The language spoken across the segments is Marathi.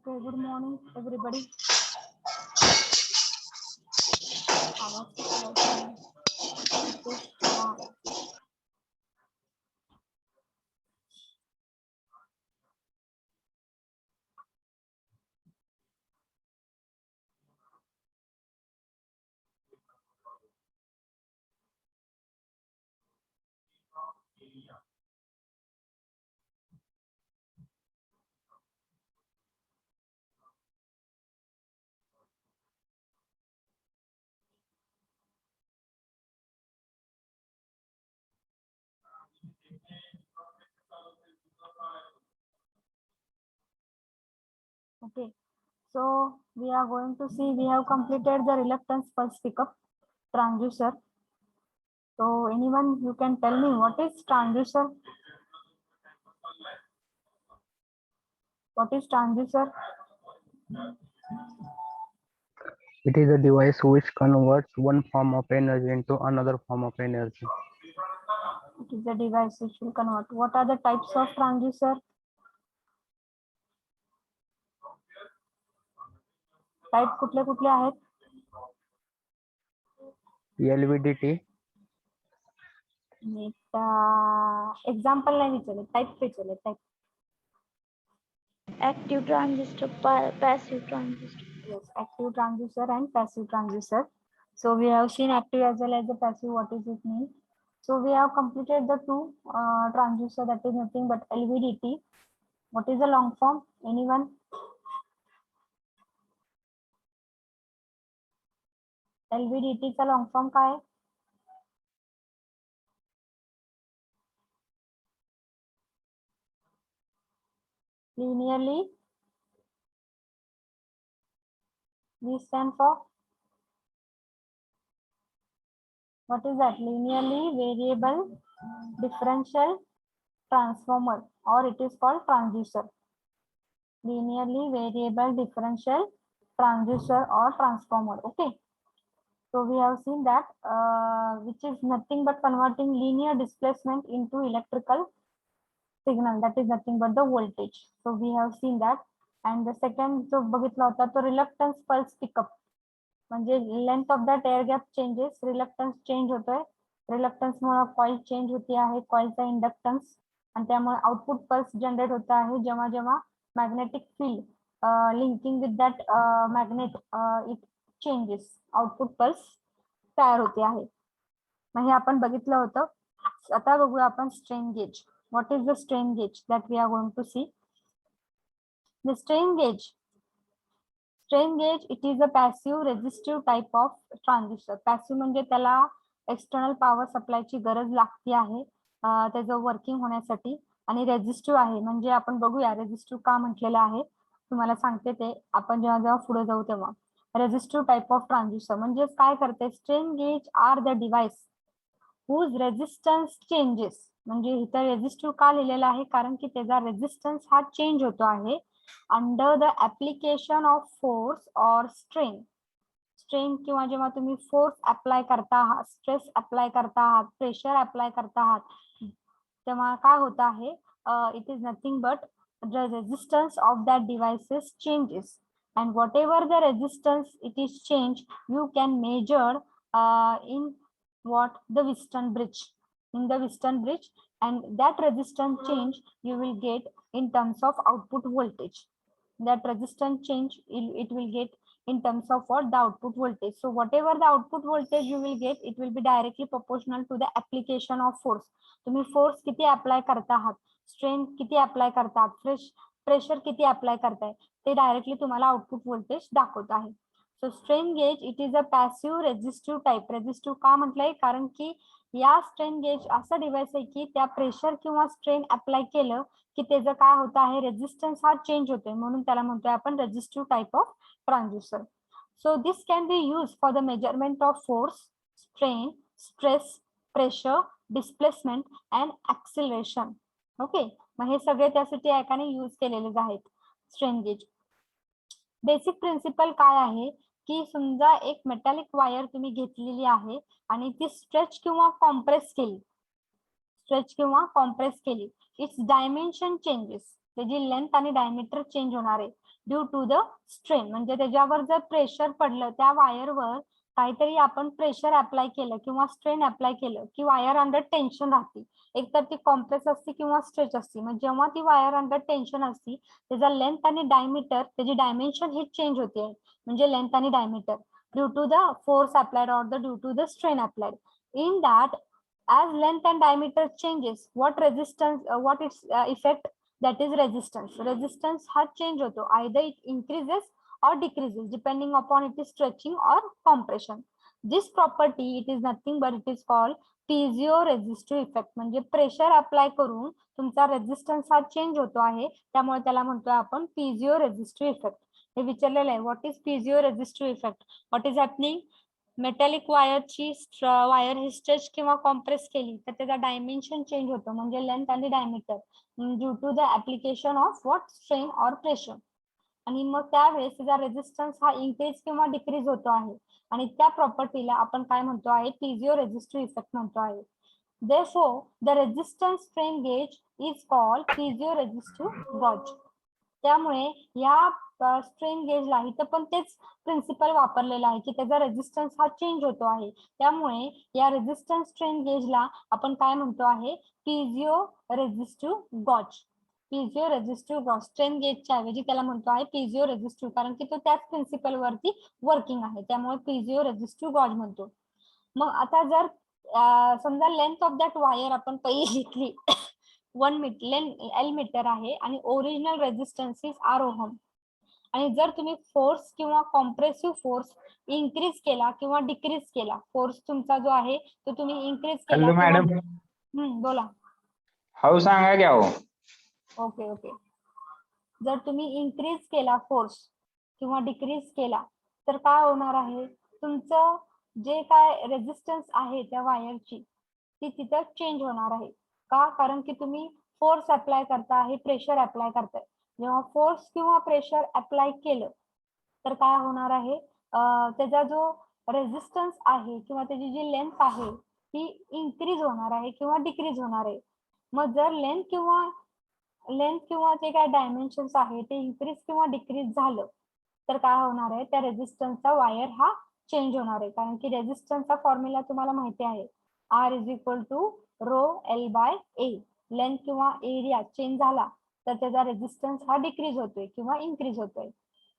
Okay, good morning, everybody. Okay, so we are going to see we have completed the reluctance pulse pickup transducer. So anyone, you can tell me what is transducer? What is transducer? It is a device which converts one form of energy into another form of energy. It is a device which will convert. What are the types of transducer? Type कुठले कुठले आहेत? LVDT. Example नाही विचारले, type विचारले, type. Active transistor, passive transistor. Yes, active transducer and passive transducer. So we have seen active as well as the passive. What is it mean? So we have completed the two transducer, that is nothing but LVDT. What is the long form? Anyone? LVDT चा long form काय आहे? Linearly. We stand for what is that? Linearly variable differential transformer, or it is called transducer. Linearly variable differential transducer or transformer. Okay. So we have seen that which is nothing but converting linear displacement into electrical signal, that is nothing but the voltage. So we have seen that. And the second जो बघितला होता तो reluctance pulse pickup, म्हणजे length of that air gap changes, reluctance change होतोय, रिलक्टन्स मुळे कॉइल चेंज होती आहे, कॉइलचा इंडक्टन्स, आणि त्यामुळे आउटपुट पल्स जनरेट होत आहे जेव्हा जेव्हा magnetic field linking with that magnet it changes, output pulse तयार होते आहे. मग हे आपण बघितलं होतं. आता बघूया आपण strain gauge. What is the strain gauge that we are going to see. The strain gauge, strain gauge, it is a passive resistive type of transducer. Passive म्हणजे त्याला एक्सटर्नल पॉवर सप्लायची गरज लागते आहे त्याचं वर्किंग होण्यासाठी, आणि रेझिस्टिव्ह आहे. म्हणजे आपण बघूया रेझिस्टिव्ह का म्हटलेलं आहे, तुम्हाला सांगते ते आपण जेव्हा जेव्हा पुढे जाऊ तेव्हा. रेझिस्टिव्ह टाइप ऑफ ट्रान्सड्यूसर म्हणजे काय करते, strain gauge are the device whose resistance changes. म्हणजे इथं रेझिस्टिव्ह का लिहिलेलं आहे, कारण की त्याचा रेझिस्टन्स हा चेंज होतो आहे under the application of force or strain. Strain किंवा जेव्हा तुम्ही फोर्स अप्लाय करता आहात, स्ट्रेस अप्लाय करता आहात, प्रेशर अप्लाय करता आहात, तेव्हा काय होत आहे, it is nothing but the resistance of that devices changes, and whatever the resistance it is changed, you can measure in what the Wheatstone bridge, in the Wheatstone bridge, and that resistance change you will get in terms of output voltage. That resistance change it will get in terms of what, the output voltage. So whatever the output voltage you will get, it will be directly proportional to the application of force. तुम्ही फोर्स किती अप्लाय करता आहात, स्ट्रेन किती अप्लाय करतात, प्रेशर किती अप्लाय करताय, ते डायरेक्टली तुम्हाला आउटपुट व्होल्टेज दाखवत आहे. So strain gauge it is a passive resistive type. Resistive का म्हटलंय, कारण की या स्ट्रेन गेज असा डिव्हाइस आहे की त्या प्रेशर किंवा स्ट्रेन अप्लाय केलं की त्याचं काय होत आहे, रेझिस्टन्स हा चेंज होतोय, म्हणून त्याला म्हणतोय आपण resistive type of transducer. So this can be use for the measurement of force, strain, stress, pressure, displacement and acceleration. Okay, मग हे सगळे त्यासाठी एकाने यूज केलेलेच आहेत स्ट्रेन गेज. बेसिक प्रिन्सिपल काय आहे की समजा एक मेटॅलिक वायर तुम्ही घेतलेली आहे आणि ती स्ट्रेच किंवा कॉम्प्रेस केली, इट्स डायमेन्शन चेंजेस, त्याची लेंथ आणि डायमीटर चेंज होणार आहे ड्यू टू द स्ट्रेन. म्हणजे त्याच्यावर जर प्रेशर पडलं, त्या वायरवर काहीतरी आपण प्रेशर अप्लाय केलं किंवा स्ट्रेन अप्लाय केलं की वायर अंडर टेन्शन राहते, एकतर ती कॉम्प्रेस असते किंवा स्ट्रेच असते. मग जेव्हा ती वायर अंडर टेन्शन असते, त्याचा लेंथ आणि डायमीटर, त्याची डायमेन्शन हे चेंज होते, म्हणजे लेंथ आणि diameter due to the force applied or due to the strain applied. In that, as length and diameter changes, what its effect, that is resistance हा change होतो, either it increases or decreases depending upon it is stretching or compression. This property, it is nothing but it is called piezoresistive effect. म्हणजे प्रेशर अप्लाय करून तुमचा रेझिस्टन्स हा चेंज होतो आहे, त्यामुळे त्याला म्हणतोय आपण piezoresistive effect. हे विचारलेलं आहे, what is piezoresistive effect. What is happening, metallic वायरची वायर ही स्ट्रेच किंवा कॉम्प्रेस केली तर त्याचा डायमेन्शन चेंज होतो, म्हणजे लेंथ आणि diameter due to the application of what, strain और प्रेशर. आणि मग त्यावेळेस त्याचा रेझिस्टन्स हा इन्क्रीज किंवा डिक्रीज होतो आहे, आणि त्या प्रॉपर्टीला आपण काय म्हणतो आहे, piezoresistive इफेक्ट म्हणतो आहे. Therefore, the resistance strain gauge is called piezoresistive gauge. त्यामुळे या स्ट्रेन गेजला इथं पण तेच प्रिन्सिपल वापरलेला आहे की त्याचा रेझिस्टन्स हा चेंज होतो आहे, त्यामुळे या रेझिस्टन्स स्ट्रेन गेजला आपण काय म्हणतो आहे, piezo resistive gauge. Piezo resistive gauge, strain गेजच्या ऐवजी त्याला म्हणतो आहे पीझिओ रेझिस्टिव्ह, कारण की तो त्याच प्रिन्सिपल वरती वर्किंग आहे, त्यामुळे पीझिओ रेझिस्टिव्ह गॉज म्हणतो. मग आता जर समजा लेंथ ऑफ दॅट वायर आपण पहिली घेतली 1 मीटर, एल मीटर आहे आणि original resistance is R ohm, आणि जर तुम्ही फोर्स किंवा कॉम्प्रेसिव्ह फोर्स इन्क्रीज केला किंवा डिक्रीज केला, फोर्स तुमचा जो आहे तो तुम्ही इन्क्रीज केला हॅलो किंवा मॅडम, बोला. हाऊ सांगा घ्या हो. ओके ओके, जर तुम्ही इन्क्रीज केला फोर्स किंवा डिक्रीज केला तर काय होणार आहे, तुमचं जे काय रेझिस्टन्स आहे त्या वायरची ती तिथं चेंज होणार आहे. का? कारण की तुम्ही फोर्स अप्लाय करता आहे, प्रेशर अप्लाय करताय. जेव्हा फोर्स किंवा प्रेशर अप्लाय केलं तर काय होणार आहे, त्याचा जो रेझिस्टन्स आहे किंवा त्याची जी लेंथ आहे ती इन्क्रीज होणार आहे किंवा डिक्रीज होणार आहे. मग जर लेंथ किंवा ते काय डायमेन्शन्स आहे ते इन्क्रीज किंवा डिक्रीज झालं तर काय होणार आहे, त्या रेझिस्टन्सचा वायर हा चेंज होणार आहे. कारण की रेझिस्टन्सचा फॉर्म्युला तुम्हाला माहिती आहे, R is equal to rho L by A. Length किंवा एरिया चेंज झाला तर त्याचा रेझिस्टन्स हा डिक्रीज होतोय किंवा इन्क्रीज होतोय.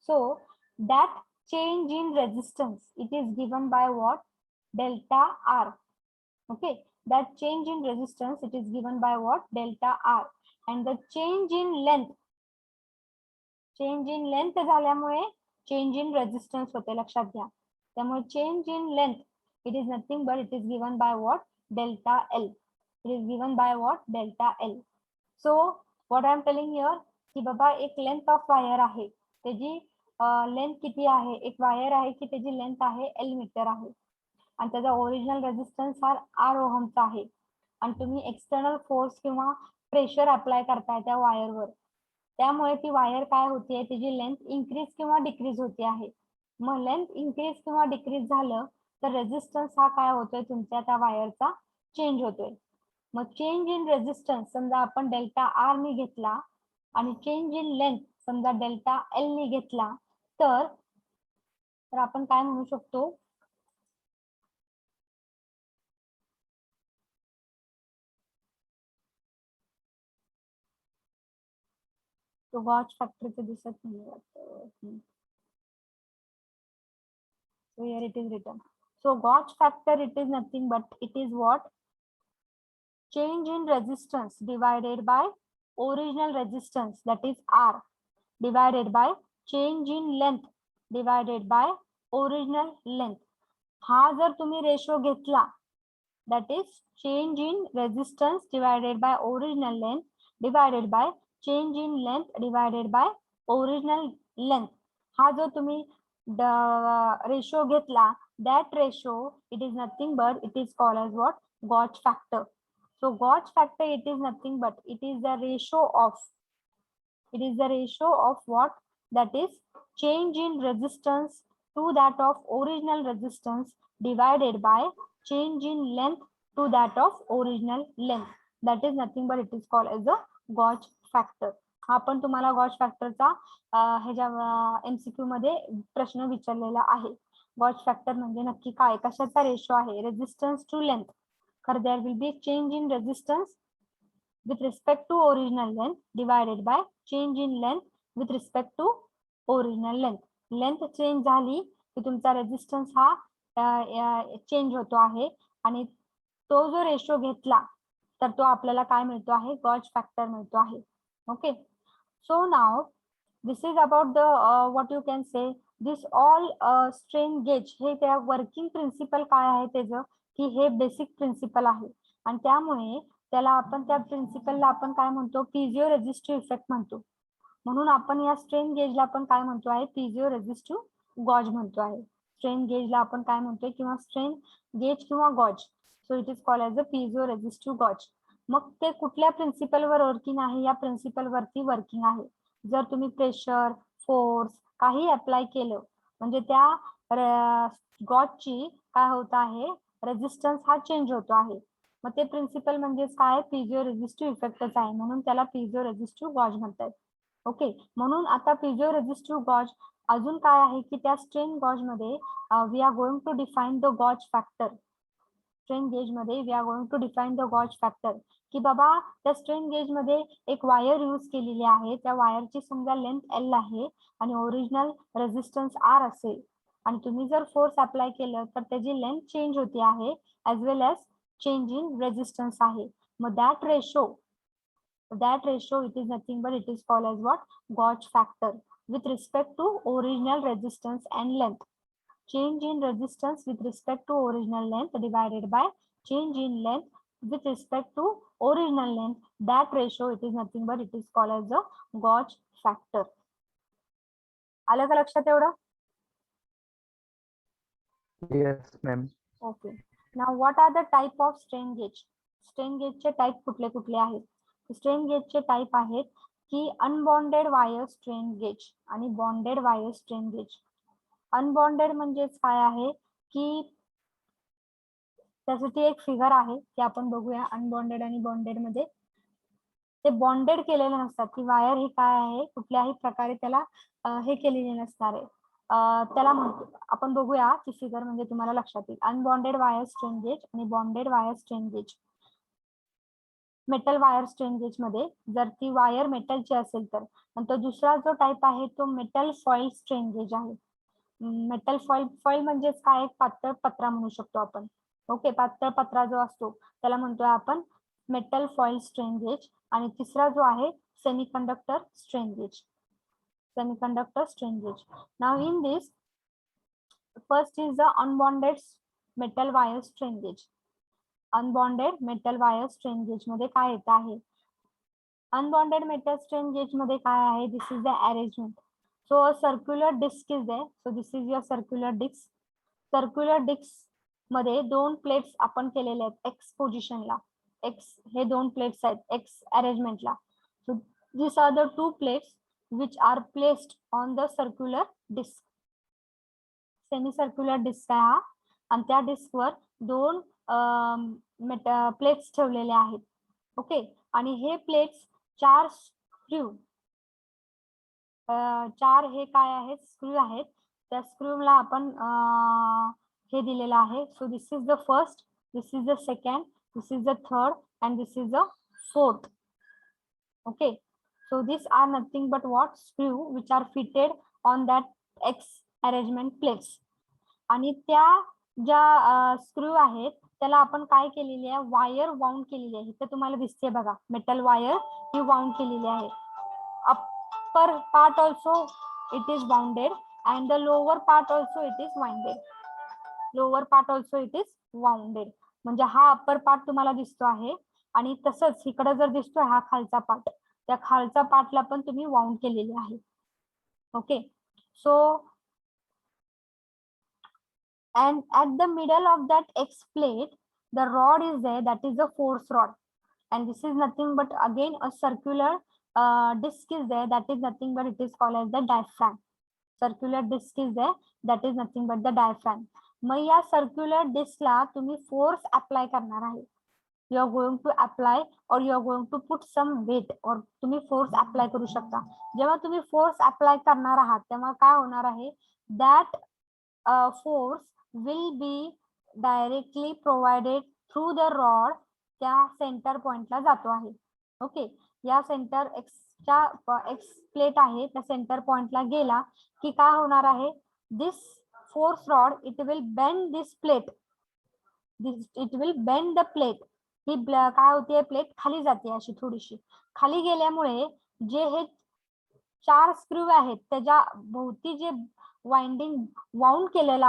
So that change in resistance it is given by what, delta R. Okay, that change in resistance it is given by what, delta R, and the change in length झाल्यामुळे change in resistance होते, लक्षात घ्या. त्यामुळे change in length it is nothing but it is given by what, delta L. It is given by what, delta L. So what I am telling here की बाबा एक लेंथ ऑफ वायर आहे, त्याची लेंथ किती आहे, एक वायर आहे की त्याची लेंथ आहे L मीटर आहे आणि त्याचा ओरिजिनल रेझिस्टन्स हा आर ओहमचा आहे, आणि तुम्ही एक्सटर्नल फोर्स किंवा प्रेशर अप्लाय करताय त्या वायरवर, त्यामुळे ती वायर काय होतीये, त्याची लेंथ इन्क्रीज किंवा डिक्रीज होते आहे. मग लेंथ इन्क्रीज किंवा डिक्रीज झालं तर रेझिस्टन्स हा काय होतोय, तुमच्या त्या वायरचा चेंज होतोय. मग चेंज इन रेझिस्टन्स समजा आपण डेल्टा आर ने घेतला आणि चेंज इन लेंथ समजा डेल्टा एल ने घेतला तर आपण काय म्हणू शकतो, तो गॉच फॅक्टरचे दिसत नाही वाटतं. So here it is written. So Gauge factor it is nothing but it is what, change in resistance divided by original resistance, that is R, divided by change in length divided by original length. हा जर तुम्ही रेशो घेतला, that is change in resistance divided by original length divided by change in length divided by original length, हा जो तुम्ही रेशो घेतला, that ratio it is nothing but it is called as what, Gauge factor. So Gauge factor it is nothing but it is the ratio of what, that is change in resistance to that of original resistance divided by change in length to that of original length, that is nothing but it is called as a Gauge factor. हा पण तुम्हाला गॉच फॅक्टरचा ह्याच्या MCQ मध्ये प्रश्न विचारलेला आहे. गॉच फॅक्टर म्हणजे नक्की काय, कशाचा रेशो आहे, रेझिस्टन्स टू लेंथ, तर there will be change in resistance with respect to original length divided by change in length with respect to original length. Length change झाली की तुमचा रेझिस्टन्स हा चेंज होतो आहे, आणि तो जो रेशो घेतला तर तो आपल्याला काय मिळतो आहे, गॉच फॅक्टर मिळतो आहे. Okay, so now this is about the what you can say, this all strain gauge हे त्या वर्किंग प्रिन्सिपल काय आहे त्याचं, की हे बेसिक प्रिन्सिपल आहे, आणि त्यामुळे त्याला आपण त्या प्रिन्सिपलला आपण काय म्हणतो, पीझिओ रेझिस्टिव्ह इफेक्ट म्हणतो. म्हणून आपण या स्ट्रेन गेजला आपण काय म्हणतो आहे, पीझिओ रेझिस्टिव्ह गॉज म्हणतो आहे. स्ट्रेन गेजला आपण काय म्हणतोय, किंवा स्ट्रेन गेज किंवा gauge, so it is called as a piezo resistive gauge. मग ते कुठल्या प्रिन्सिपलवर वर्किंग आहे, या प्रिन्सिपल वरती वर्किंग आहे. जर तुम्ही प्रेशर, फोर्स काही अप्लाय केलं म्हणजे त्या गॉजची काय होत आहे, रेझिस्टन्स हा चेंज होतो आहे. मग ते प्रिन्सिपल म्हणजे काय, पीझिओ रेझिस्टिव्ह इफेक्टच आहे, म्हणून त्याला पीझिओ रेझिस्टिव्ह गॉज म्हणतात. ओके, म्हणून आता पीझिओ रेझिस्टिव्ह गॉज अजून काय आहे की त्या स्ट्रेन गॉज मध्ये we are going to define the gauge factor. Strain gauge मध्ये we are going to define the gauge factor, की बाबा त्या स्ट्रेन गेज मध्ये एक वायर यूज केलेली आहे, त्या वायरची समजा लेंथ L आहे आणि ओरिजिनल रेझिस्टन्स R असेल आणि तुम्ही जर फोर्स अप्लाय केलं तर त्याची लेंथ चेंज होती आहे as well as change in resistance आहे. मग that ratio it is nothing but it is called as what? Gauge factor with respect to original resistance and length. Change in resistance with respect to original length divided by change in length with respect to original length. That ratio it is nothing but it is called as the gauge factor. आलं का लक्षात एवढं? Yes, ma'am. Okay. Now what are the type of strain gauge? Strain gauge चे टाइप कुठले कुठले आहेत? स्ट्रेन गेजचे टाइप आहेत की अनबॉन्डेड वायर स्ट्रेन गेज आणि bonded wire strain gauge. Unbonded म्हणजेच काय आहे की त्यासाठी एक फिगर आहे की आपण बघूया अनबॉन्डेड आणि बॉन्डेड मध्ये. ते बॉन्डेड केलेले नसतात, ती वायर ही काय आहे कुठल्याही प्रकारे त्याला हे केलेले नसणार आहे, त्याला म्हणतो आपण बघूया ती फिगर म्हणजे तुम्हाला लक्षात येईल. अनबॉन्डेड वायर स्ट्रेन गेज आणि bonded wire strain gauge. Metal wire strain gauge मध्ये जर ती वायर मेटलची असेल तर, आणि तो दुसरा जो टाइप आहे तो मेटल फॉइल स्ट्रेन गेज आहे. मेटल फॉइल म्हणजेच काय, एक पातळ पत्रा म्हणू शकतो आपण. ओके, पातळ पत्रा जो असतो त्याला म्हणतोय आपण मेटल फॉइल स्ट्रेन गेज. आणि तिसरा जो आहे semiconductor strain gauge. Semiconductor strain gauge. Now in this first is the unbonded metal wire strain gauge. Unbonded metal wire strain gauge मध्ये काय येत आहे? अनबॉन्डेड मेटल स्ट्रेन गेज मध्ये काय आहे? This is the arrangement. So a circular disc is there. So this is your circular disc. Circular disc मध्ये दोन प्लेट्स आपण केलेले आहेत एक्स पोझिशनला. एक्स हे दोन प्लेट्स आहेत एक्स अरेंजमेंटला. So this are the two plates which are placed on the circular disc. Semi circular disc आहे हा आणि त्या डिस्कवर दोन प्लेट्स ठेवलेले आहेत. ओके, आणि हे प्लेट्स चार स्क्रू, चार हे काय आहेत स्क्रू आहेत, त्या स्क्रूला आपण हे दिलेलं आहे. So this is the first, this is the second, this is the third and this is the fourth. Okay, so this are nothing but what screw which are fitted on that X arrangement plates. आणि त्या ज्या स्क्रू आहेत त्याला आपण काय केलेली आहे, वायर वाउंड केलेली आहे. तर तुम्हाला दिसते बघा मेटल वायर ही वाउंड केलेली आहे. Upper part also it is bounded and the lower part also it is bounded. Lower part also it is bounded. म्हणजे हा अप्पर पार्ट तुम्हाला दिसतो आहे आणि तसंच इकडे जर दिसतोय हा खालचा पार्ट, त्या खालचा पार्टला पण तुम्ही वाउंड केलेली आहे. Okay, so and at the middle of that X plate the rod is there, that is the force rod, and this is nothing but again a circular disc is there, that is nothing but it is called as the diaphragm. Circular disc is there, that is nothing but the diaphragm. मग या सर्क्युलर डिस्कला तुम्ही फोर्स अप्लाय करणार आहे. You are going to apply और you are going to put some weight, और तुम्ही फोर्स अप्लाय करू शकता. जेव्हा तुम्ही फोर्स अप्लाय करणार आहात तेव्हा काय होणार आहे, that force will be directly provided through the rod त्या सेंटर पॉइंटला जातो आहे. ओके, या सेंटर एक्सच्या एक्स प्लेट आहे त्या सेंटर पॉइंटला गेला की काय होणार आहे, this force rod it will bend this plate, it will bend the plate. ही काय होते, प्लेट खाली जाते अशी थोडीशी. खाली गेल्यामुळे जे हे चार स्क्रू आहेत त्याच्या भोवती जे वाइंडिंग वाउंड केलेलं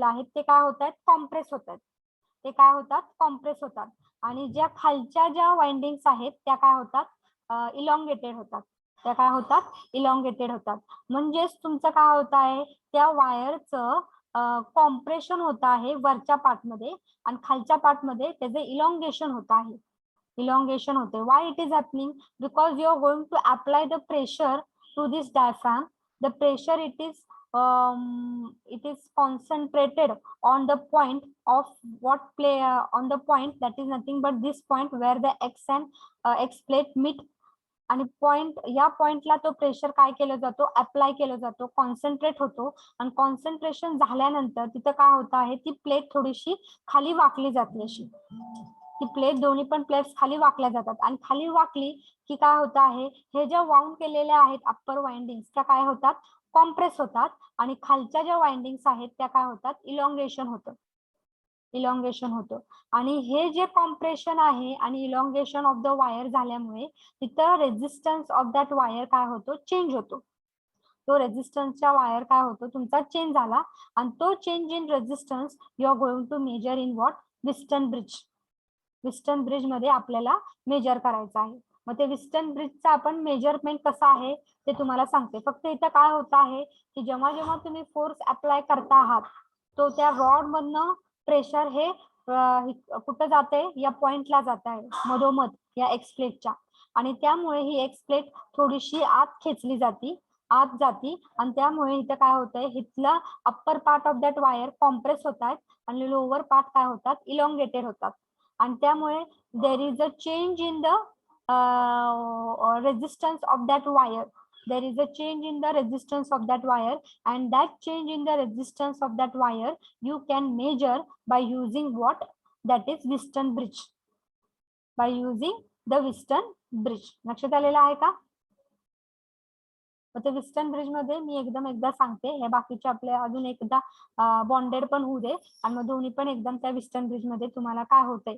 आहे ते काय होतात, कॉम्प्रेस होतात. ते काय होतात, कॉम्प्रेस होतात. आणि ज्या खालच्या ज्या वाइंडिंग्स आहेत त्या काय होतात, इलॉंगेटेड होतात. त्या काय होतात, इलॉंगेटेड होतात. म्हणजेच तुमचं काय होत आहे, त्या वायरचं कॉम्प्रेशन होत आहे वरच्या पार्टमध्ये आणि खालच्या पार्टमध्ये त्याचे इलॉंगेशन होत आहे. इलॉंगेशन होते. Why it is happening, because you are going to apply the pressure to this diaphragm. The pressure it is concentrated on the point of what play on the point that is nothing but this point where the X and X plate meet आणि या पॉइंटला तो प्रेशर काय केलं जातो, अप्लाय केलं जातो, कॉन्सन्ट्रेट होतो. आणि कॉन्सन्ट्रेशन झाल्यानंतर तिथं काय होत आहे, ती प्लेट थोडीशी खाली वाकली जाते. अशी ती प्लेट, दोन्ही पण प्लेट्स खाली वाकल्या जातात. आणि खाली वाकली की काय होत आहे, हे ज्या वाउंड केलेल्या आहेत अप्पर वाइंडिंग त्या काय होतात, कॉम्प्रेस होतात. आणि खालच्या ज्या वाइंडिंग्स आहेत त्या काय होतात, इलॉंगेशन होतं. आणि हे जे कॉम्प्रेशन आहे आणि इलॉंगेशन ऑफ द वायर झाल्यामुळे तिथं रेझिस्टन्स ऑफ दॅट वायर काय होतो, चेंज होतो. तो रेझिस्टन्सचा वायर काय होतो, तुमचा चेंज झाला. आणि तो change in resistance you are going to measure in what, Wheatstone bridge. Wheatstone bridge मध्ये आपल्याला मेजर करायचं आहे. मग ते विस्टन ब्रिजचं आपण मेजरमेंट कसं आहे ते तुम्हाला सांगते. फक्त इथं काय होत आहे की जेव्हा जेव्हा तुम्ही फोर्स अप्लाय करता आहात, तो त्या रॉड मधनं प्रेशर हे कुठं जाते, या पॉइंटला जात आहे मधोमध या एक्स प्लेटच्या. आणि त्यामुळे ही एक्स प्लेट थोडीशी आत खेचली जाती, आत जाती. आणि त्यामुळे इथं काय होतंय, इथला upper part of that wire compress होत आहेत आणि लोअर पार्ट काय होतात, इलॉंगेटेड होतात. आणि त्यामुळे देर is a change in the resistance of that wire. There is a change in the resistance of that wire, and that change in the resistance of that wire you can measure by using what, that is Wheatstone bridge. By using the Wheatstone bridge. लक्षात आलेलं आहे का? ते विस्टर्न ब्रिज मध्ये मी एकदा सांगते, हे बाकीचे आपले अजून एकदा बॉन्डेड पण होऊ दे. आणि मग दोन्ही पण एकदम त्या विस्टर्न ब्रिज मध्ये तुम्हाला काय होतंय,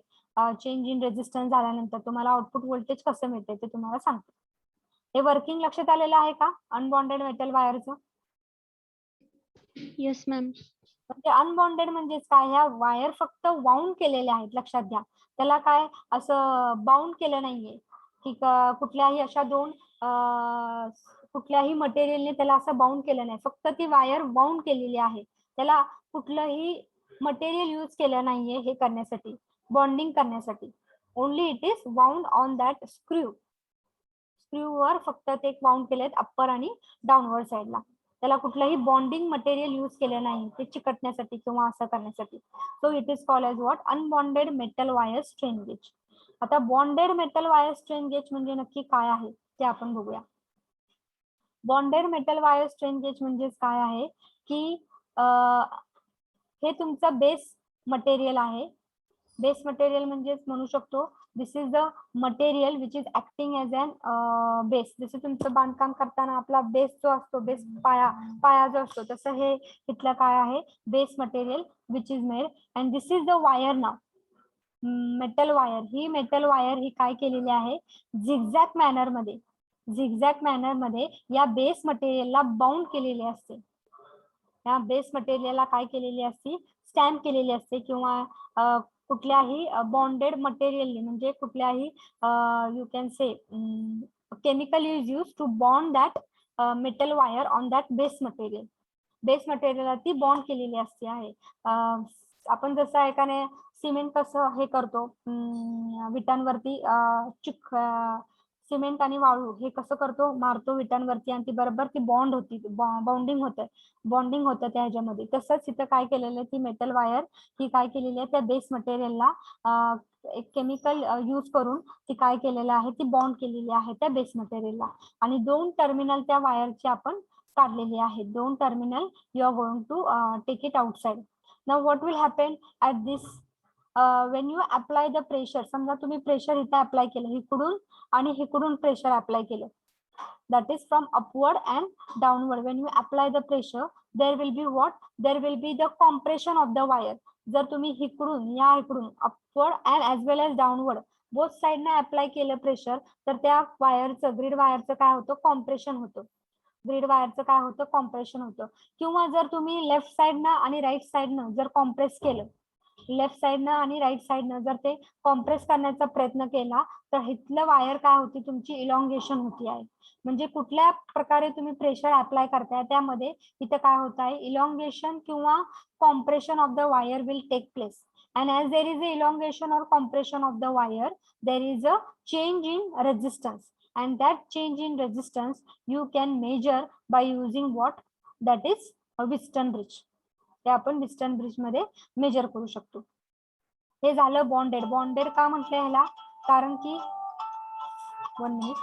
चेंज इन रेझिस्टन्स झाल्यानंतर तुम्हाला आउटपुट व्होल्टेज कसं मिळते ते तुम्हाला सांगते. हे वर्किंग लक्षात आलेलं आहे का, अनबॉन्डेड मेटल वायरचं? Yes ma'am. म्हणजे अनबॉन्डेड म्हणजेच काय, ह्या वायर फक्त वाउंड केलेल्या आहेत, लक्षात घ्या. त्याला काय असं बाउंड केलं नाहीये की कुठल्याही अशा दोन कुठल्याही मटेरियलने त्याला असं बाउंड केलं नाही. फक्त ती वायर बाउंड केलेली आहे. त्याला कुठलंही मटेरियल यूज केलं नाहीये हे करण्यासाठी, बॉन्डिंग करण्यासाठी. Only it is bound on that screw. स्क्रूवर फक्त ते बाउंड केलेत अप्पर आणि डाऊनवर्ड साईडला. त्याला कुठलंही बॉन्डिंग मटेरियल यूज केलं नाही ते चिकटण्यासाठी किंवा असं करण्यासाठी. So it is called as what, unbonded metal wire strain gauge. आता bonded metal wire strain gauge म्हणजे नक्की काय आहे ते आपण बघूया. Bonded metal wire strain gauge म्हणजे काय आहे की हे तुमचं बेस मटेरियल आहे. बेस मटेरियल म्हणजे म्हणू शकतो this is the material which is acting as an base. जसं तुमचं बांधकाम करताना आपला बेस जो असतो, बेस पाया जो असतो, तसं हे इथलं काय आहे, base material which is made. And this is the wire नाव, मेटल वायर. ही मेटल वायर ही काय केलेली आहे, झिगझॅग मॅनर मध्ये, झिगझॅग मॅनर मध्ये या बेस मटेरियलला बाउंड केलेली असते. या बेस मटेरियलला काय केलेली असते, स्टॅम्प केलेली असते. किंवा कुठल्याही बॉन्डेड मटेरियल म्हणजे कुठल्याही you can say chemical is use to bond that metal wire on that base material. Base मटेरियलला ती बॉन्ड केलेली असते आहे. आपण जसं एकाने सिमेंट कसं हे करतो, विटांवरती सिमेंट आणि वाळू हे कसं करतो, मारतो विटांवरती आणि ती बरोबर ती बॉन्ड होती, बॉन्डिंग होतं त्या ह्याच्यामध्ये. तसंच इथं काय केलेलं आहे, ती मेटल वायर ही काय केलेली आहे, त्या बेस मटेरियलला एक केमिकल यूज करून ती काय केलेलं आहे, ती बॉन्ड केलेली आहे त्या बेस मटेरियलला. आणि दोन टर्मिनल त्या वायरचे आपण काढलेले आहेत. दोन terminal you are going to take it outside. Now what will happen at this, when you apply the pressure. समजा तुम्ही प्रेशर इथे अप्लाय केलं इकडून आणि इकडून प्रेशर अप्लाय केलं, that is from upward and downward. When you apply the pressure, there will be what, there will be the compression of the wire. जर तुम्ही इकडून upward and as well as downward both side ने अप्लाय केलं प्रेशर, तर त्या वायरचं, ग्रीड वायरचं काय होतं, कॉम्प्रेशन होतं. ग्रीड वायरचं काय होतं, कॉम्प्रेशन होतं. किंवा जर तुम्ही लेफ्ट साइडनं आणि राईट साइडनं जर कॉम्प्रेस केलं, लेफ्ट साइडनं आणि राईट साइडनं जर ते कॉम्प्रेस करण्याचा प्रयत्न केला, तर इथलं वायर काय होती, तुमची इलॉंगेशन होती आहे. म्हणजे कुठल्या प्रकारे तुम्ही प्रेशर अप्लाय करताय त्यामध्ये इथं काय होत आहे, इलॉंगेशन किंवा compression of the wire will take place. And as there is a elongation और compression of the wire, there is a change in resistance. And that change in resistance you can measure by using what, that is Wheatstone bridge. ते आपण विस्टन ब्रिज मध्ये मेजर करू शकतो. हे झालं बॉन्डेड. बॉन्डेड का म्हटलं ह्याला, कारण की 1 minute,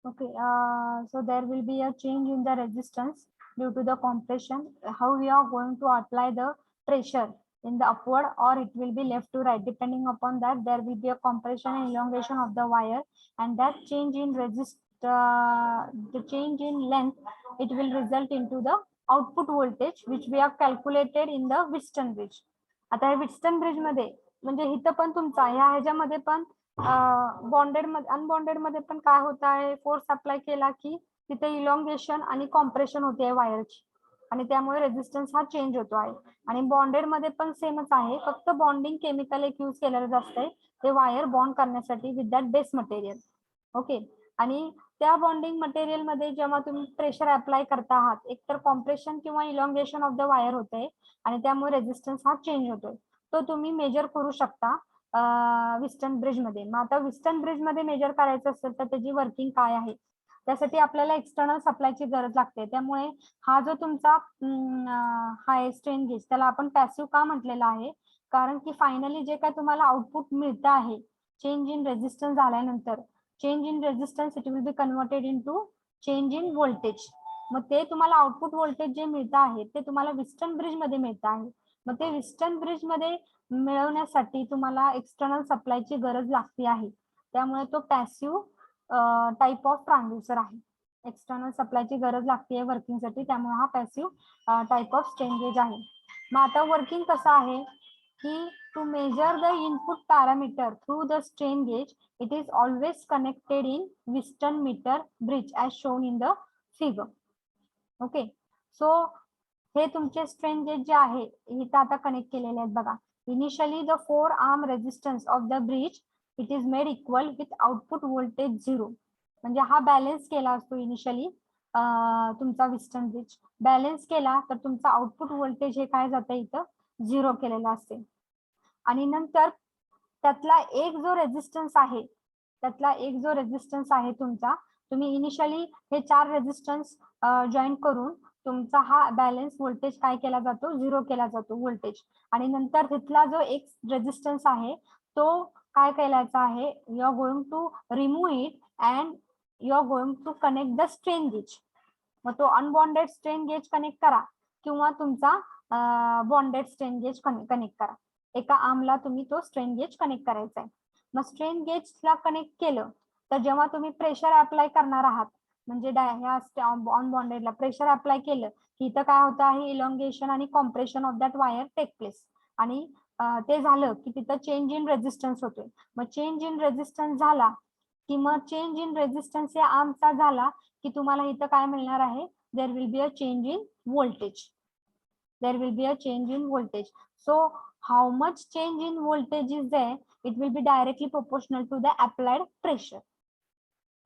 Okay, so there will be a change in the resistance due to the compression. How we are going to apply the pressure in the upward, or it will be left to right, depending upon that there will be a compression and elongation of the wire, and that change in the change in length, it will result into the output voltage which we have calculated in the Wheatstone bridge. आता हे Wheatstone bridge मध्ये म्हणजे इथं पण तुमचा ह्याच्यामध्ये पण बॉन्डेड मध्ये अनबॉन्डेड मध्ये पण काय होत आहे, फोर्स अप्लाय केला की तिथे इलॉंगेशन आणि कॉम्प्रेशन होते वायरची, आणि त्यामुळे रेझिस्टन्स हा चेंज होतो आहे. आणि बॉन्डेड मध्ये पण सेमच आहे, फक्त बॉन्डिंग केमिकल एक यूज केलेलं असतंय ते वायर बॉन्ड करण्यासाठी with that base material. Okay, आणि त्या बॉन्डिंग मटेरियल मध्ये जेव्हा तुम्ही प्रेशर अप्लाय करता आहात, एकतर कॉम्प्रेशन किंवा इलॉंगेशन ऑफ द वायर होते आणि त्यामुळे रेझिस्टन्स हा चेंज होतोय. तो तुम्ही मेजर करू शकता Wheatstone ब्रिज मध्ये. मग आता Wheatstone ब्रिज मध्ये मेजर करायचं असेल तर त्याची वर्किंग काय आहे, त्यासाठी आपल्याला एक्सटर्नल सप्लायची गरज लागते. त्यामुळे हा जो तुमचा हाय स्ट्रेन गेज, त्याला आपण पॅसिव्ह का म्हटलेला आहे, कारण की फायनली जे काय तुम्हाला आउटपुट मिळतं आहे चेंज इन रेझिस्टन्स झाल्यानंतर, change in resistance it will be converted into change in voltage. मग ते तुम्हाला आउटपुट व्होल्टेज जे मिळतं आहे ते तुम्हाला Wheatstone ब्रिज मध्ये मिळतं आहे. मग ते Wheatstone ब्रिज मध्ये मिळवण्यासाठी तुम्हाला एक्सटर्नल सप्लायची गरज लागते आहे. त्यामुळे तो पॅसिव्ह टाइप ऑफ ट्रान्सड्यूसर आहे. एक्सटर्नल सप्लायची गरज लागते वर्किंगसाठी, त्यामुळे हा passive type of strain gauge आहे. मग आता वर्किंग कसं आहे की to measure the input parameter through the strain gauge, it is always connected in Wheatstone meter bridge as shown in the figure. Okay, so हे तुमचे स्ट्रेन गेज जे आहे इथं आता कनेक्ट केलेले आहेत बघा. Initially the 4 arm resistance of the bridge it is made equal with output voltage 0. म्हणजे हा बॅलन्स केला असतो इनिशियली तुमचा Wheatstone ब्रिज बॅलन्स केला तर तुमचा आउटपुट व्होल्टेज हे काय जातं इथं 0 केलेला असते. आणि नंतर त्यातला एक जो रेझिस्टन्स आहे तुमचा, तुम्ही इनिशियली हे 4 रेझिस्टन्स जॉईन करून तुमचा हा बॅलन्स व्होल्टेज काय केला जातो, 0 केला जातो व्होल्टेज. आणि नंतर तिथला जो एक रेझिस्टन्स आहे तो काय केलायचा आहे, you are going to remove it and you are going to connect the strain gauge. मग तो अनबॉन्डेड स्ट्रेन गेज कनेक्ट करा किंवा तुमचा बॉन्डेड स्ट्रेन गेज कनेक्ट करा. एका आर्मला तुम्ही तो स्ट्रेन गेज कनेक्ट करायचा आहे. मग स्ट्रेन गेजला कनेक्ट केलं तर जेव्हा तुम्ही प्रेशर अप्लाय करणार आहात, म्हणजे अनबॉन्डेडला प्रेशर अप्लाय केलं की इथं काय होतं आहे, इलॉंगेशन आणि compression of that wire take place. आणि ते झालं की तिथं चेंज इन रेझिस्टन्स होतोय. मग चेंज इन रेझिस्टन्स झाला की मग चेंज इन रेझिस्टन्स या आर्मचा झाला की तुम्हाला इथं काय मिळणार आहे, there will be a change in voltage. So how much change in voltage is there, it will be directly proportional to the applied pressure.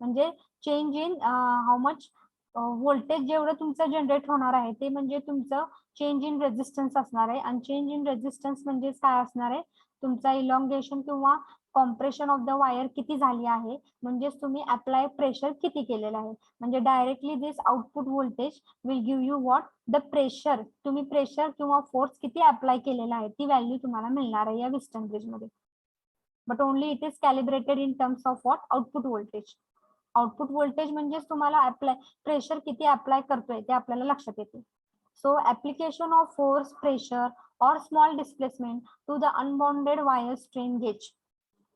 म्हणजे change in how much voltage जेवढं तुमचं जनरेट होणार आहे ते म्हणजे तुमचं चेंज इन रेझिस्टन्स असणार आहे. आणि चेंज इन रेझिस्टन्स म्हणजे काय असणार आहे, तुमचा इलॉंगेशन किंवा कॉम्प्रेशन ऑफ द वायर किती झाली आहे, म्हणजेच तुम्ही अप्लाय प्रेशर किती केलेलं आहे. म्हणजे directly this output voltage will give you what the pressure, तुम्ही प्रेशर किंवा फोर्स किती अप्लाय केलेला आहे ती व्हॅल्यू तुम्हाला मिळणार आहे या Wheatstone ब्रिज मध्ये. But only it is calibrated in terms of what, output voltage. Output voltage म्हणजेच तुम्हाला अप्लाय प्रेशर किती अप्लाय करतोय ते आपल्याला लक्षात येते. So application of force, pressure और small displacement to the unbonded wire strain gauge.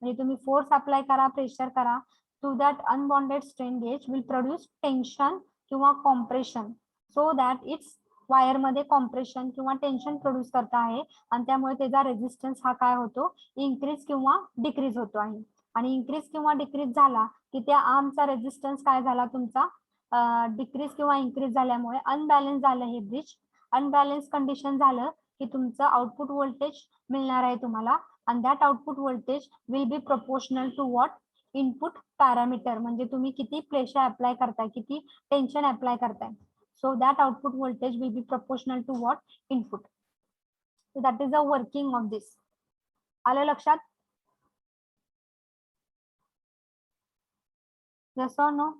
म्हणजे तुम्ही फोर्स अप्लाय करा, प्रेशर करा, to that unbonded strain gauge will produce tension किंवा compression, so that it's wire मध्ये कॉम्प्रेशन किंवा टेन्शन प्रोड्यूस करत आहे आणि त्यामुळे त्याचा रेझिस्टन्स हा काय होतो, इन्क्रीज किंवा डिक्रीज होतो आहे. आणि इन्क्रीज किंवा डिक्रीज झाला की त्या आर्मचा रेझिस्टन्स काय झाला तुमचा डिक्रीज किंवा इन्क्रीज झाल्यामुळे अनबॅलन्स झालं हे ब्रिज. अनबॅलन्स कंडिशन झालं की तुमचं आउटपुट व्होल्टेज मिळणार आहे तुम्हाला, and that output voltage will be proportional to what, input parameter. म्हणजे तुम्ही किती प्रेशर अप्लाय करताय, किती टेन्शन अप्लाय करताय. So that output voltage will be proportional to what, input. So that is the working of this. आलं लक्षात? Yes or no?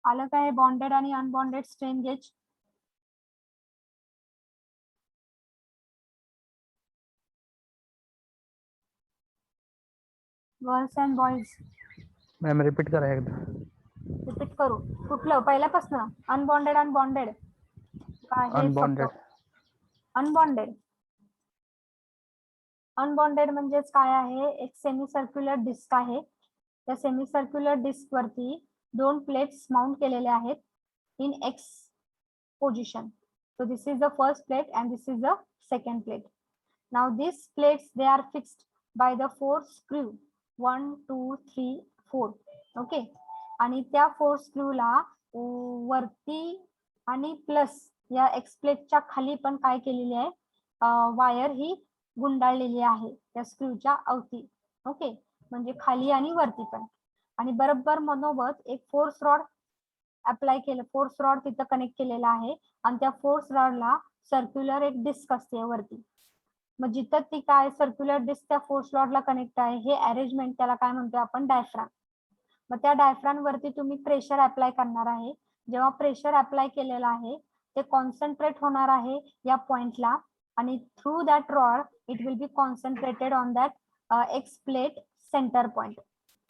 आलं काय बॉन्डेड आणि unbonded strain gauge? Girls and boys ma'am repeat करा एकदा. रिपीट करू. कुठलं पहिल्यापासून अनबॉन्डेड अनबॉन्डेड का हे अनबॉन्डेड. अनबॉन्डेड. अनबॉन्डेड म्हणजेच काय आहे, एक सेमी सर्क्युलर डिस्क आहे. त्या सेमी सर्क्युलर डिस्क वरती 2 प्लेट्स माउंट केलेले आहेत in x position. So this is the first plate and this is the second plate. Now these plates they are fixed by the 4 screw 1 2 3 4. Okay. आणि त्या 4 screw ला वरती आणि प्लस या एक्स प्लेटच्या खाली पण काय केलेली आहे, वायर ही गुंडाळलेली आहे त्या स्क्रूच्या अवती. ओके, म्हणजे खाली आणि वरती पण. आणि बरोबर मनोबत एक फोर्स रॉड अप्लाय केलं, फोर्स रॉड तिथं कनेक्ट केलेला आहे आणि त्या फोर्स रॉडला सर्क्युलर एक डिस्क असते वरती. मग जिथं ती काय सर्क्युलर डिस्क त्या फोर्स रॉडला कनेक्ट आहे हे अरेंजमेंट त्याला काय म्हणतो आपण, डायफ्राम. मग त्या डायफ्राम वरती तुम्ही प्रेशर अप्लाय करणार आहे. जेव्हा प्रेशर अप्लाय केलेलं आहे ते कॉन्सन्ट्रेट होणार आहे या पॉइंटला आणि through that rod it will be concentrated on that x plate centre point.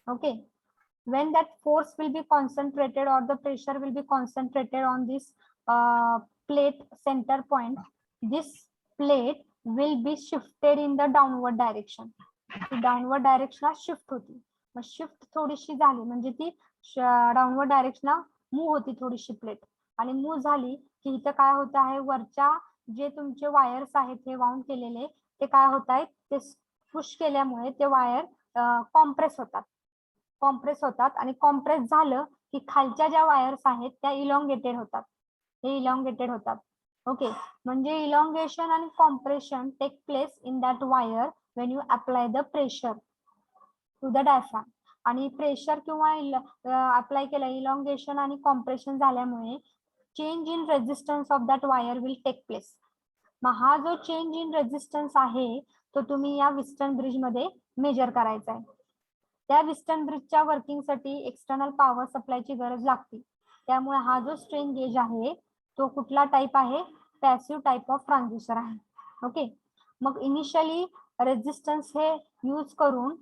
Okay, when that force will be concentrated or the pressure will be concentrated on this plate center point, this plate will be shifted in the downward direction. Downward डायरेक्शनला शिफ्ट होती. मग शिफ्ट थोडीशी झाली म्हणजे ती डाऊनवर्ड डायरेक्शनला मूव्ह होती थोडीशी प्लेट. आणि मूव्ह झाली की इथं काय होत आहे, वरच्या जे तुमचे वायर्स आहेत हे वाउंड केलेले ते काय होत आहेत, ते पुश केल्यामुळे ते वायर कॉम्प्रेस होतात. कॉम्प्रेस होतात आणि कॉम्प्रेस झालं की खालच्या ज्या वायर्स आहेत त्या इलॉंगेटेड होतात. हे इलॉंगेटेड होतात. ओके, म्हणजे इलॉंगेशन आणि compression take place in that wire when you apply the pressure to the diaphragm. आणि प्रेशर किंवा अप्लाय केलं इलॉंगेशन आणि कॉम्प्रेशन झाल्यामुळे change in resistance of that wire will take place. मग हा जो चेंज इन रेजिस्टन्स आहे तो तुम्ही या विस्टर्न ब्रिज मध्ये मेजर करायचा आहे. त्या विस्टर्न ब्रिजच्या वर्किंगसाठी एक्सटर्नल पॉवर सप्लायची गरज लागते. त्यामुळे हा जो स्ट्रेन गेज आहे तो कुठला टाइप आहे, पॅसिव्ह टाइप ऑफ ट्रान्सड्यूसर आहे. ओके, मग इनिशियली रेजिस्टन्स हे यूज करून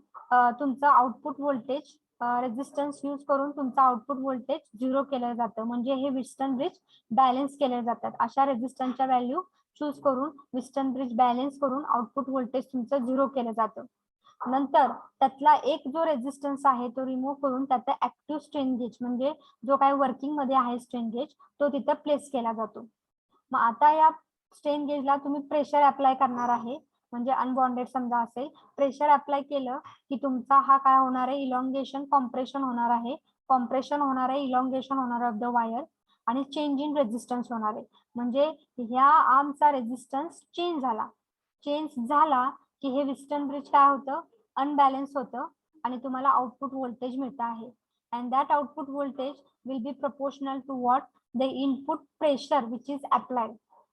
तुमचं आउटपुट व्होल्टेज, रेजिस्टन्स यूज करून तुमचं आउटपुट व्होल्टेज 0 केलं जातं. म्हणजे हे विस्टर्न ब्रिज बॅलन्स केले जातात. अशा रेजिस्टन्सच्या व्हॅल्यू चूज करून विस्टर्न ब्रिज बॅलन्स करून आउटपुट व्होल्टेज तुमचं 0 केलं जातं. नंतर त्यातला एक जो रेजिस्टन्स आहे तो रिमूव्ह करून त्याचा ऍक्टिव्ह स्ट्रेन गेज म्हणजे जो काही वर्किंग मध्ये आहे स्ट्रेन गेज तो तिथं प्लेस केला जातो. मग आता या स्ट्रेन गेजला तुम्ही प्रेशर अप्लाय करणार आहे. म्हणजे अनबॉन्डेड समजा असेल, प्रेशर अप्लाय केलं की तुमचा हा काय होणार आहे, इलॉंगेशन कॉम्प्रेशन होणार आहे. कॉम्प्रेशन होणार आहे, इलॉंगेशन होणार ऑफ द वायर आणि चेंज इन रेजिस्टन्स होणार आहे. म्हणजे ह्या आर्मचा रेजिस्टन्स चेंज झाला. चेंज झाला की हे विस्टर्न ब्रिज काय होतं, अनबॅलन्स होतं आणि तुम्हाला आउटपुट व्होल्टेज मिळत आहे. And that output voltage will be proportional to what the input pressure which is applied.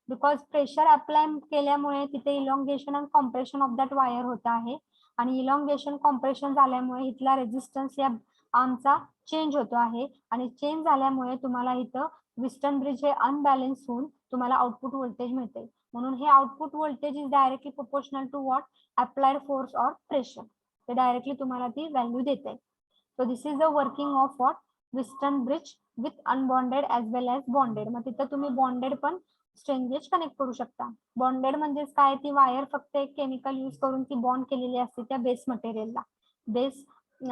Because pressure apply केल्यामुळे तिथे elongation and compression of that wire होत आहे आणि इलॉंगेशन कॉम्प्रेशन झाल्यामुळे इथला रेजिस्टन्स या आर्मचा चेंज होतो आहे आणि चेंज झाल्यामुळे तुम्हाला इथं विस्टर्न ब्रिज हे अनबॅलन्स होऊन तुम्हाला आउटपुट व्होल्टेज मिळते. म्हणून हे output voltage is directly proportional to what applied force और प्रेशर. ते डायरेक्टली तुम्हाला ती व्हॅल्यू देते. So this is the working of what Wheatstone bridge with unbonded as well as bonded. मग तिथं तुम्ही बॉन्डेड पण स्ट्रेन गेज कनेक्ट करू शकता. बॉन्डेड म्हणजेच काय, ती वायर फक्त एक केमिकल यूज करून ती बॉन्ड केलेली असते त्या बेस मटेरियलला. बेस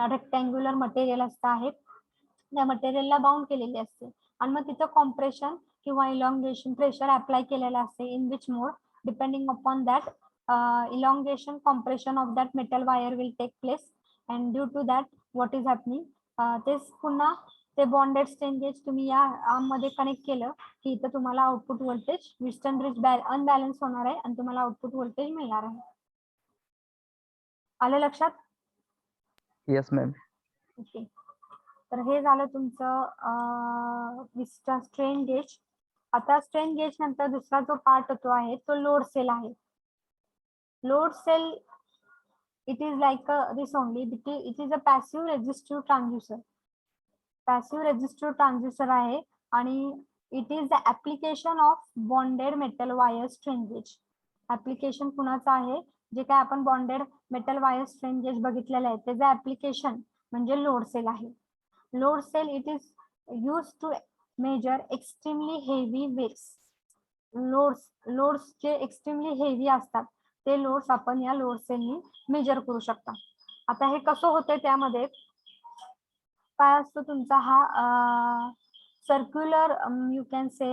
रेक्टँग्युलर मटेरियल असतं आहे, त्या मटेरियलला बाउंड केलेली असते आणि मग तिथं कॉम्प्रेशन किंवा इलॉंगेशन प्रेशर अप्लाय केलेलं असते. In which mode depending upon that elongation compression of that metal wire will take place and due to that what is happening, तेच पुन्हा ते बॉन्डेड स्ट्रेन गेज तुम्ही या आर्म मध्ये कनेक्ट केलं की इथं तुम्हाला output voltage western bridge unbalance होणार आहे आणि तुम्हाला आउटपुट व्होल्टेज मिळणार आहे. आलं लक्षात? Yes ma'am. ओके, तर हे झालं तुमचं स्ट्रेन गेज. आता स्ट्रेन गेज नंतर दुसरा जो पार्ट होतो आहे तो लोड सेल आहे. Load cell, it is like this only. It is a passive resistive transducer. Passive resistive transducer आहे आणि it is the application of bonded metal wire strain gauge. Application कुणाचा आहे, जे काय आपण bonded metal wire strain gauge बघितलेलं आहे त्याचं ऍप्लिकेशन म्हणजे लोड सेल आहे. Load cell it is use to measure extremely heavy weights. Loads जे एक्स्ट्रीमली हेवी असतात ते लोड्स आपण या लोड सेलनी मेजर करू शकता. आता हे कसं होतंय त्यामध्ये काय असतो तुमचा हा circular you can say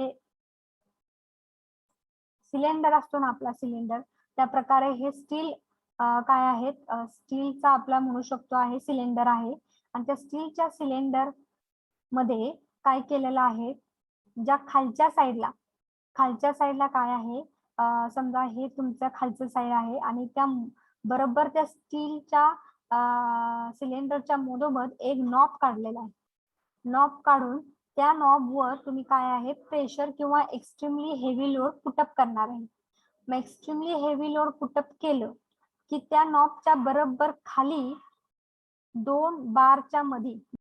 cylinder असतो ना आपला सिलेंडर, त्या प्रकारे हे स्टील काय आहेत स्टीलचा आपला म्हणू शकतो आहे सिलेंडर आहे. आणि त्या स्टीलच्या सिलेंडर मध्ये काय केलेलं आहे, ज्या खालच्या साईडला काय आहे समजा हे तुमचं खालचं साईड आहे आणि त्या बरोबर त्या स्टीलच्या सिलेंडरच्या मधोमध एक नॉब काढलेला आहे. नॉब काढून त्या नॉब वर तुम्ही काय आहे प्रेशर किंवा एक्स्ट्रीमली हेवी लोड पुटअप करणार आहे. मग एक्स्ट्रीमली हेवी लोड पुटअप केलं की त्या नॉबच्या बरोबर खाली 2 बारच्या मध्ये